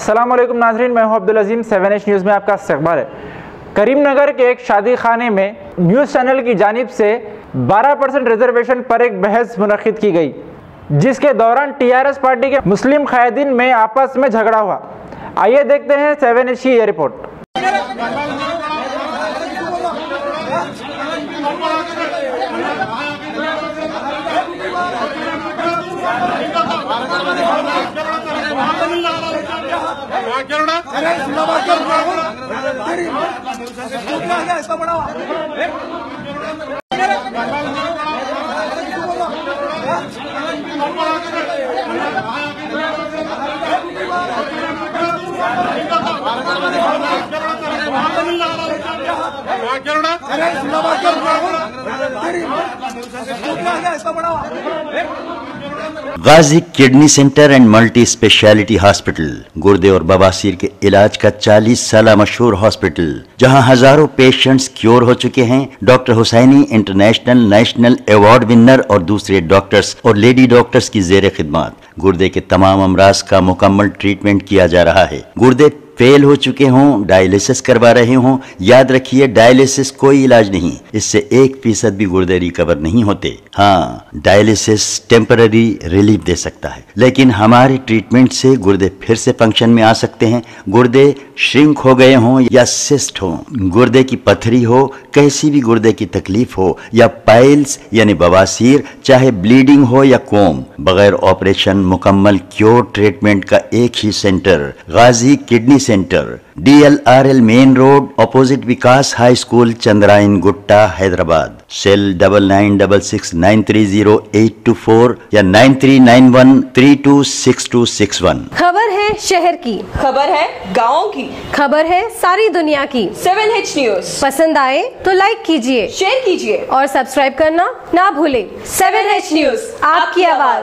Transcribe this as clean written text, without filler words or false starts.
अस्सलाम वालेकुम नाज़रीन, मैं हूं अब्दुल अजीम। 7H न्यूज़ में आपका इस्तकबाल है। करीमनगर के एक शादी खाने में न्यूज़ चैनल की जानिब से 12% रिजर्वेशन पर एक बहस मुनक़िद की गई, जिसके दौरान TRS पार्टी के मुस्लिम क़ायदीन में आपस में झगड़ा हुआ। आइए देखते हैं 7H की ये report. Ghazi kidney centre and multi speciality hospital, गुर्दे और बवासीर के इलाज का 40 साल मशहूर हॉस्पिटल, जहां हजारों पेशेंट्स क्योर हो चुके हैं। Doctor Husaini international national award winner और दूसरे डॉक्टर्स और लेडी डॉक्टर्स की जेर खिदमत गुर्दे के तमाम अमराज का मुकम्मल ट्रीटमेंट किया जा रहा है। गुर्दे फेल हो चुके हों, डायलिसिस करवा रहे हों, याद रखिए डायलिसिस कोई इलाज नहीं, इससे 1% भी गुर्दे रिकवर नहीं होते। हाँ, डायलिसिस टेम्पररी रिलीफ दे सकता है, लेकिन हमारे ट्रीटमेंट से गुर्दे फिर से फंक्शन में आ सकते हैं। गुर्दे श्रिंक हो गए हों या सिस्ट हो, गुर्दे की पथरी हो, कैसी भी गुर्दे की तकलीफ हो, या पाइल्स यानी बवासीर, चाहे ब्लीडिंग हो या कोम, बगैर ऑपरेशन मुकम्मल क्योर ट्रीटमेंट का एक ही centre, Ghazi kidney centre, DLRL main road, opposite Vikas high school, Chandrayan Gutta, Hyderabad. Cell 9966930824 या 9391326261। खबर है शहर की, खबर है गाँव की, खबर है सारी दुनिया की। 7H न्यूज़ पसंद आए तो लाइक कीजिए, शेयर कीजिए और सब्सक्राइब करना ना भूले। 7H न्यूज़, आपकी आवाज।